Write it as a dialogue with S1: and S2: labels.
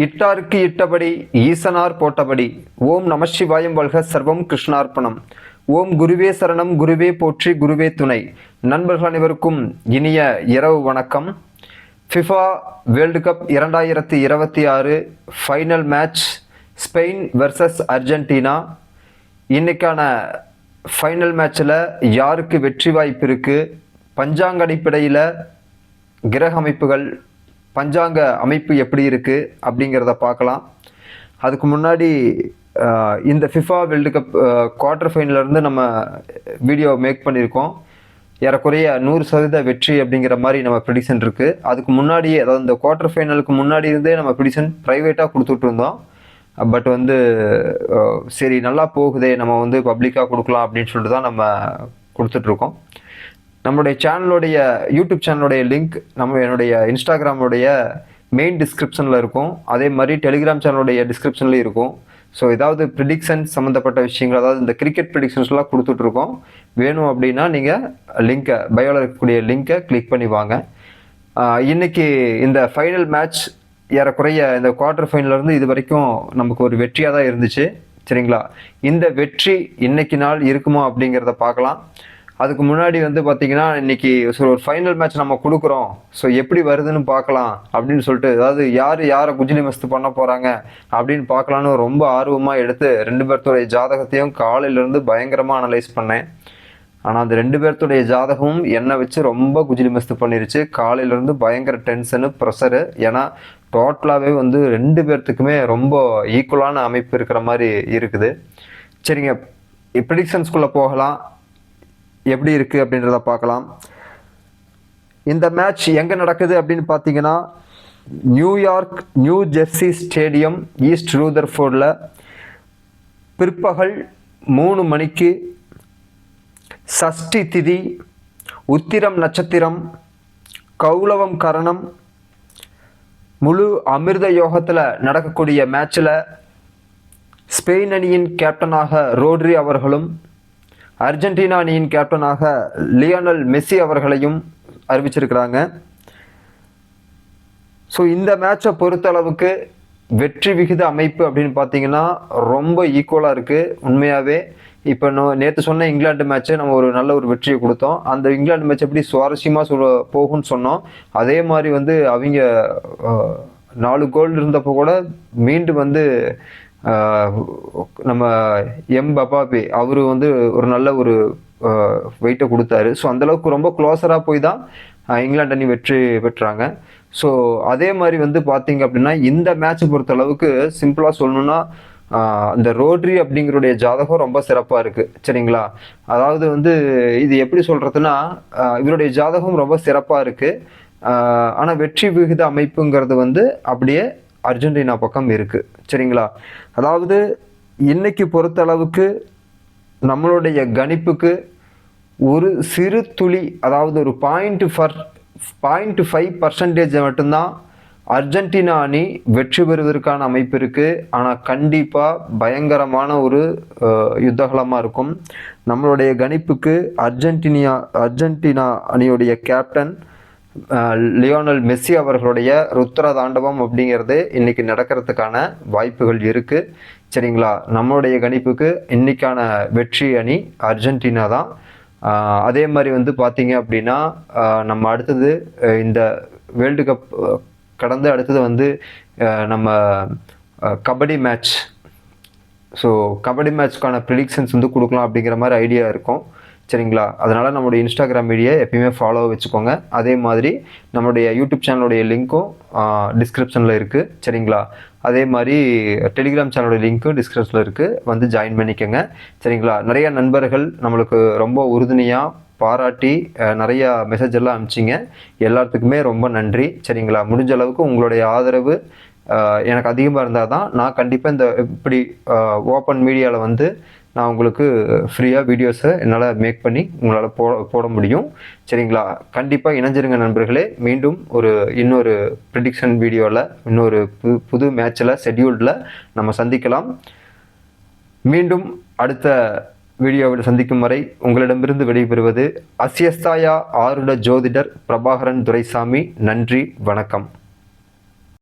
S1: இட்டாருக்கு இட்டபடி ஈசனார் போட்டபடி. ஓம் நம சிவாயம் வல்க சர்வம் கிருஷ்ணார்ப்பணம். ஓம் குருவே சரணம், குருவே போற்றி, குருவே துணை. நண்பர்கள் அனைவருக்கும் இனிய இரவு வணக்கம். FIFA world cup 2026 final match Spain versus Argentina. இன்னைக்கான ஃபைனல் மேட்ச்சில் யாருக்கு வெற்றி வாய்ப்பு இருக்குது, பஞ்சாங்க அடிப்படையில் கிரக அமைப்புகள், பஞ்சாங்க அமைப்பு எப்படி இருக்குது அப்படிங்கிறத பார்க்கலாம். அதுக்கு முன்னாடி இந்த ஃபிஃபா வேர்ல்டு கப் குவார்ட்டர் ஃபைனலேருந்து நம்ம வீடியோ மேக் பண்ணியிருக்கோம். ஏறக்குறைய 100% வெற்றி அப்படிங்கிற மாதிரி நம்ம ப்ரிடிக்ஷன் இருக்குது. அதுக்கு முன்னாடி, அதாவது இந்த குவார்ட்டர் ஃபைனலுக்கு முன்னாடி இருந்தே நம்ம ப்ரிடிக்ஷன் ப்ரைவேட்டாக கொடுத்துட்டு இருந்தோம். பட் சரி நல்லா போகுதே, நம்ம பப்ளிக்காக கொடுக்கலாம் அப்படின்னு சொல்லிட்டு தான் நம்ம கொடுத்துட்ருக்கோம். நம்மளுடைய சேனலுடைய யூடியூப் சேனலுடைய லிங்க் என்னுடைய இன்ஸ்டாகிராமுடைய மெயின் டிஸ்கிரிப்ஷனில் இருக்கும். அதே மாதிரி டெலிகிராம் சேனலுடைய டிஸ்கிரிப்ஷன்லேயும் இருக்கும். ஸோ ஏதாவது ப்ரிடிக்ஷன் சம்மந்தப்பட்ட விஷயங்கள், அதாவது இந்த கிரிக்கெட் ப்ரிடிக்ஷன்ஸ்லாம் கொடுத்துட்ருக்கோம். வேணும் அப்படின்னா நீங்கள் லிங்க்கை, பயோவில் இருக்கக்கூடிய லிங்க்கை கிளிக் பண்ணி வாங்க. இன்றைக்கி இந்த ஃபைனல் மேட்ச் ஏறக்குறைய இந்த குவார்ட்டர் ஃபைனல்லேருந்து இது வரைக்கும் நமக்கு ஒரு வெற்றியாக தான் இருந்துச்சு. சரிங்களா? இந்த வெற்றி இன்னைக்கு நாள் இருக்குமா அப்படிங்கிறத பார்க்கலாம். அதுக்கு முன்னாடி பார்த்தீங்கன்னா, இன்னைக்கு ஒரு ஃபைனல் மேட்ச் நம்ம கொடுக்குறோம், ஸோ எப்படி வருதுன்னு பார்க்கலாம் அப்படின்னு சொல்லிட்டு, அதாவது யாரை குஜிலி மஸ்து பண்ண போகிறாங்க அப்படின்னு பார்க்கலான்னு ரொம்ப ஆர்வமாக எடுத்து 2 பேர்த்தோடைய ஜாதகத்தையும் காலையிலேருந்து பயங்கரமாக அனலைஸ் பண்ணேன். ஆனால் அந்த 2 பேர்த்துடைய ஜாதகமும் என்னை வச்சு ரொம்ப குஜிலி மஸ்து பண்ணிருச்சு. காலையிலேருந்து பயங்கர டென்ஷனு, ப்ரெஷரு. ஏன்னா டோட்டலாகவே 2 பேர்த்துக்குமே ரொம்ப ஈக்குவலான அமைப்பு இருக்கிற மாதிரி இருக்குது. சரிங்க, ப்ரிடிக்ஷன்ஸ்குள்ளே போகலாம். எப்படி இருக்குது அப்படின்றத பார்க்கலாம். இந்த மேட்ச் எங்கே நடக்குது அப்படின்னு பார்த்தீங்கன்னா, New York new Jersey stadium, east ரூதர்ஃபோர்டில் பிற்பகல் 3 மணிக்கு சஷ்டி திதி, உத்திரம் நட்சத்திரம், கௌலவம் கரணம், முழு அமிர்த யோகத்தில் நடக்கக்கூடிய மேட்சில் ஸ்பெயின் அணியின் கேப்டனாக ரோட்ரி அவர்களும், அர்ஜென்டினா அணியின் கேப்டனாக லியோனல் மெஸ்ஸி அவர்களையும் அறிவிச்சிருக்கிறாங்க. ஸோ இந்த மேட்சை பொறுத்தளவுக்கு வெற்றி விகித அமைப்பு அப்படின்னு பார்த்தீங்கன்னா ரொம்ப ஈக்குவலாக இருக்குது உண்மையாகவே. இப்போ நேற்று சொன்ன இங்கிலாந்து மேட்ச்சை நம்ம ஒரு நல்ல ஒரு வெற்றியை கொடுத்தோம். அந்த இங்கிலாந்து மேட்ச் எப்படி சுவாரஸ்யமாக போகும்னு சொன்னோம். அதே மாதிரி அவங்க 4 கோல் இருந்தப்போ கூட மீண்டும் நம்ம எம்பாப்பே அவரு ஒரு நல்ல ஒரு வெயிட்டை கொடுத்தாரு. ஸோ அந்தளவுக்கு ரொம்ப க்ளோஸராக போய் தான் இங்கிலாந்து அணி வெற்றி பெற்றாங்க. ஸோ அதே மாதிரி பார்த்தீங்க அப்படின்னா, இந்த மேட்சை பொறுத்தளவுக்கு சிம்பிளாக சொல்லணும்னா, இந்த ரோட்ரி அப்படிங்கிறடைய ஜாதகம் ரொம்ப சிறப்பாக இருக்குது. சரிங்களா? அதாவது இது எப்படி சொல்கிறதுனா, இவருடைய ஜாதகம் ரொம்ப சிறப்பாக இருக்குது. ஆனால் வெற்றி விகித அமைப்புங்கிறது அப்படியே அர்ஜென்டினா பக்கம் இருக்குது. சரிங்களா? அதாவது இன்னைக்கு பொறுத்தளவுக்கு நம்மளுடைய கணிப்புக்கு ஒரு சிறு துளி, அதாவது ஒரு 0.5% மட்டும்தான் அர்ஜென்டினா அணி வெற்றி பெறுவதற்கான அமைப்பு இருக்குது. ஆனால் கண்டிப்பாக பயங்கரமான ஒரு யுத்தகலமாக இருக்கும். நம்மளுடைய கணிப்புக்கு அர்ஜென்டினா அணியுடைய கேப்டன் லியோனல் மெஸ்ஸி அவர்களுடைய ருத்ர தாண்டவம் அப்படிங்கிறது இன்னைக்கு நடக்கிறதுக்கான வாய்ப்புகள் இருக்குது. சரிங்களா? நம்மளுடைய கணிப்புக்கு இன்னைக்கான வெற்றி அணி அர்ஜென்டினா தான். அதே மாதிரி பார்த்தீங்க அப்படின்னா, நம்ம அடுத்தது இந்த வேர்ல்டு கப் கடந்து அடுத்தது நம்ம கபடி மேட்ச். ஸோ கபடி மேட்ச்க்கான ப்ரிடிக்ஷன்ஸ் கொடுக்கலாம் அப்படிங்கிற மாதிரி ஐடியா இருக்கும். சரிங்களா? அதனால் நம்மளுடைய இன்ஸ்டாகிராம் மீடியா எப்பயுமே ஃபாலோ வச்சுக்கோங்க. அதே மாதிரி நம்மளுடைய யூடியூப் சேனலுடைய லிங்க்கும் டிஸ்கிரிப்ஷனில் இருக்குது. சரிங்களா? அதே மாதிரி டெலிகிராம் சேனலுடைய லிங்க்கும் டிஸ்கிரிப்ஷனில் இருக்குது, ஜாயின் பண்ணிக்கோங்க. சரிங்களா? நிறைய நண்பர்கள் நம்மளுக்கு ரொம்ப உறுதுணையாக பாராட்டி நிறையா மெசேஜ் எல்லாம் அனுப்பிச்சிங்க. எல்லாத்துக்குமே ரொம்ப நன்றி. சரிங்களா? முடிஞ்ச அளவுக்கு உங்களுடைய ஆதரவு எனக்கு அதிகமாக இருந்தால் தான் நான் கண்டிப்பாக இந்த இப்படி ஓப்பன் மீடியாவில் நான் உங்களுக்கு ஃப்ரீயாக வீடியோஸை என்னால் மேக் பண்ணி உங்களால் போட முடியும். சரிங்களா? கண்டிப்பாக இணைஞ்சிருங்க நண்பர்களே. மீண்டும் இன்னொரு ப்ரிடிக்ஷன் வீடியோவில், இன்னொரு புது மேட்சில், ஷெட்யூல்டில் நம்ம சந்திக்கலாம். மீண்டும் அடுத்த வீடியோவில் சந்திக்கும் வரை உங்களிடமிருந்து விடைபெறுவது அஸ்யஸ்தாயா ஆருட ஜோதிடர் பிரபாகரன் துரைசாமி. நன்றி, வணக்கம்.